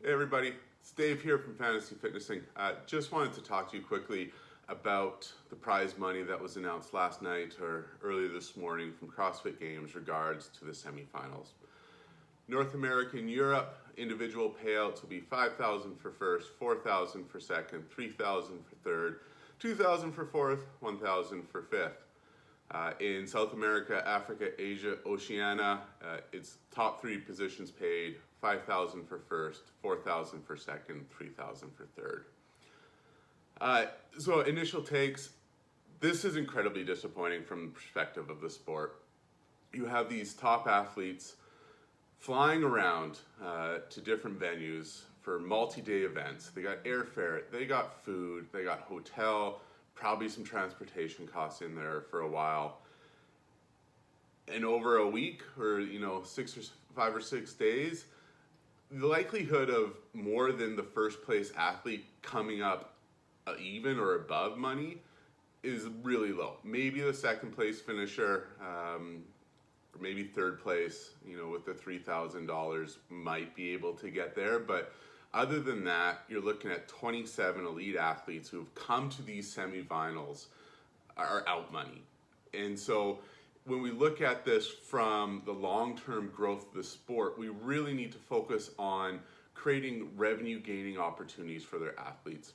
Hey everybody, it's Dave here from Fantasy Fitnessing. Just wanted to talk to you quickly about the prize money that was announced last night or earlier this morning from CrossFit Games regards to the semifinals. North America and Europe, individual payouts will be $5,000 for first, $4,000 for second, $3,000 for third, $2,000 for fourth, $1,000 for fifth. In South America, Africa, Asia, Oceania, it's top three positions paid, $5,000 for first, $4,000 for second, $3,000 for third. So initial takes, this is incredibly disappointing from the perspective of the sport. You have these top athletes flying around to different venues for multi-day events. They got airfare, they got food, they got hotel, probably some transportation costs in there for a while. And over a week or 5 or 6 days, the likelihood of more than the first place athlete coming up even or above money is really low. Maybe the second place finisher, or maybe third place, with the $3,000 might be able to get there. But other than that, you're looking at 27 elite athletes who have come to these semifinals are out money. And so when we look at this from the long-term growth of the sport, we really need to focus on creating revenue-gaining opportunities for their athletes.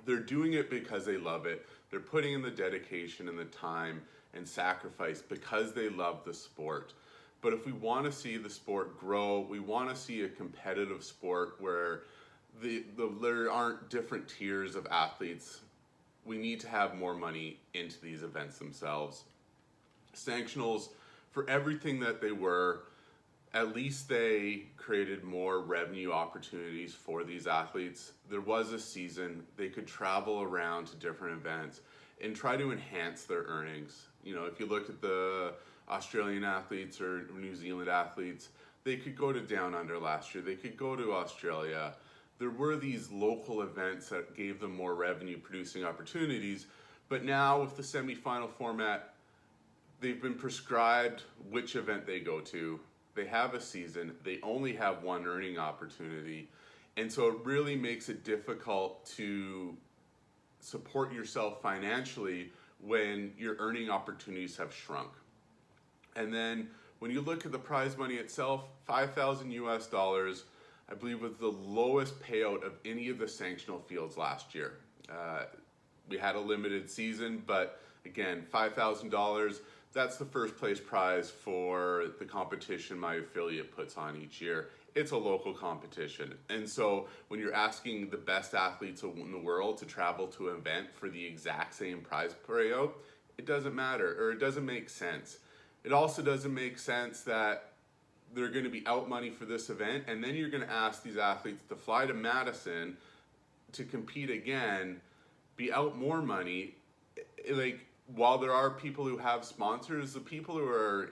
They're doing it because they love it. They're putting in the dedication and the time and sacrifice because they love the sport. But if we want to see the sport grow, we want to see a competitive sport where there aren't different tiers of athletes. We need to have more money into these events themselves. Sanctionals, for everything that they were, at least they created more revenue opportunities for these athletes. There was a season, they could travel around to different events and try to enhance their earnings. If you look at the Australian athletes or New Zealand athletes, they could go to Down Under last year, they could go to Australia. There were these local events that gave them more revenue producing opportunities, but now with the semifinal format, they've been prescribed which event they go to. They have a season, they only have one earning opportunity, and so it really makes it difficult to support yourself financially when your earning opportunities have shrunk. And then when you look at the prize money itself, $5,000 US, I believe was the lowest payout of any of the sanctional fields last year. We had a limited season, but again, $5,000, that's the first place prize for the competition my affiliate puts on each year. It's a local competition. And so when you're asking the best athletes in the world to travel to an event for the exact same prize payout, it doesn't matter, or it doesn't make sense. It also doesn't make sense that they're going to be out money for this event, and then you're going to ask these athletes to fly to Madison to compete again, be out more money. While there are people who have sponsors, the people who are,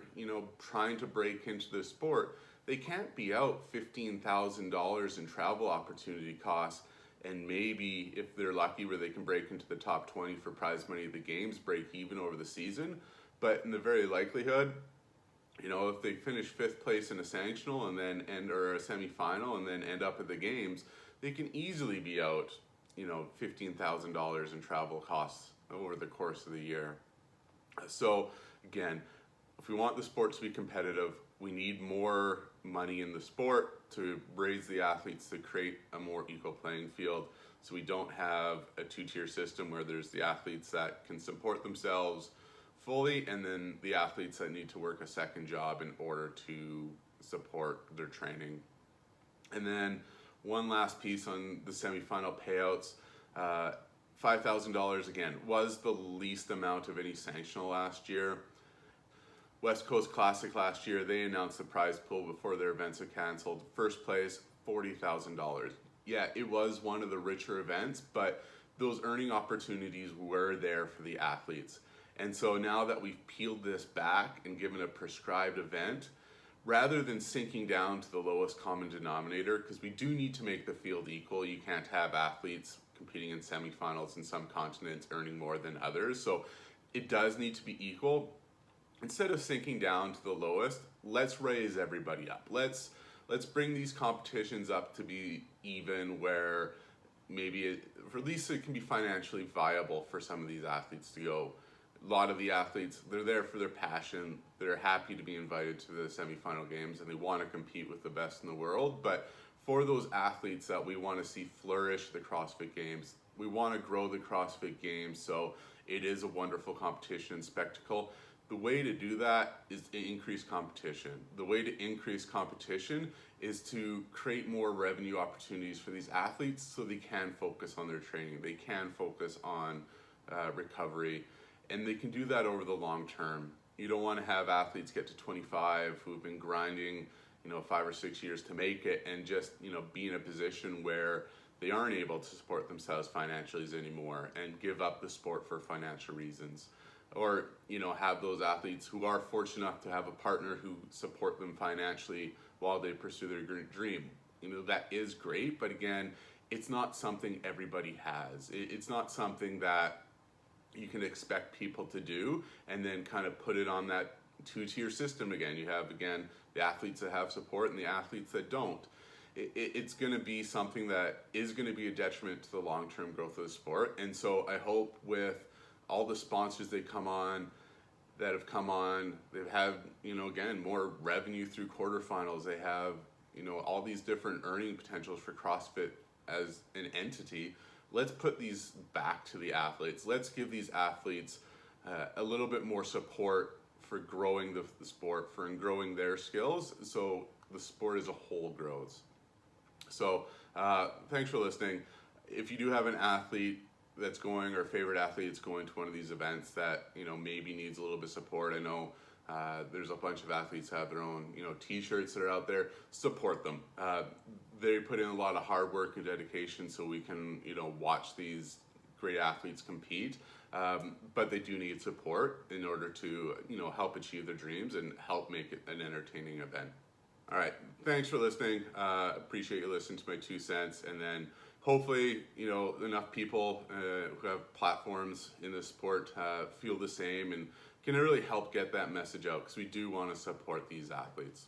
trying to break into the sport, they can't be out $15,000 in travel opportunity costs, and maybe if they're lucky where they can break into the top 20 for prize money at the games, break even over the season. But in the very likelihood, if they finish fifth place in a sanctional and then or a semifinal and then end up at the games, they can easily be out, $15,000 in travel costs over the course of the year. So again, if we want the sport to be competitive, we need more money in the sport to raise the athletes to create a more equal playing field, so we don't have a two-tier system where there's the athletes that can support themselves fully and then the athletes that need to work a second job in order to support their training. And then one last piece on the semifinal payouts. $5,000 again was the least amount of any sanctional last year. West Coast Classic last year, they announced the prize pool before their events are canceled. First place, $40,000. Yeah, it was one of the richer events, but those earning opportunities were there for the athletes. And so now that we've peeled this back and given a prescribed event, rather than sinking down to the lowest common denominator, because we do need to make the field equal, you can't have athletes competing in semifinals in some continents earning more than others. So it does need to be equal. Instead of sinking down to the lowest, let's raise everybody up. Let's let's bring these competitions up to be even, where maybe at least it can be financially viable for some of these athletes to go. A lot of the athletes, they're there for their passion. They're happy to be invited to the semifinal games and they want to compete with the best in the world. But for those athletes that we want to see flourish the CrossFit Games, we want to grow the CrossFit Games so it is a wonderful competition and spectacle. The way to do that is to increase competition. The way to increase competition is to create more revenue opportunities for these athletes so they can focus on their training. They can focus on recovery, and they can do that over the long term. You don't want to have athletes get to 25 who've been grinding 5 or 6 years to make it and just be in a position where they aren't able to support themselves financially anymore and give up the sport for financial reasons. Or have those athletes who are fortunate enough to have a partner who support them financially while they pursue their dream. That is great, but again, it's not something everybody has. It's not something that you can expect people to do and then kind of put it on that two-tier system again. You have, again, the athletes that have support and the athletes that don't. It's going to be something that is going to be a detriment to the long-term growth of the sport. And so I hope with all the sponsors that have come on, they've had, again, more revenue through quarterfinals. They have, all these different earning potentials for CrossFit as an entity. Let's put these back to the athletes. Let's give these athletes a little bit more support for growing the sport, for growing their skills, so the sport as a whole grows. So thanks for listening. If you do have an athlete that's going, or a favorite athlete that's going to one of these events that maybe needs a little bit of support, I know there's a bunch of athletes that have their own t-shirts that are out there. Support them. They put in a lot of hard work and dedication so we can watch these great athletes compete, but they do need support in order to help achieve their dreams and help make it an entertaining event. All right, thanks for listening. Appreciate you listening to my 2 cents, and then hopefully enough people who have platforms in the sport feel the same and can really help get that message out, because we do want to support these athletes.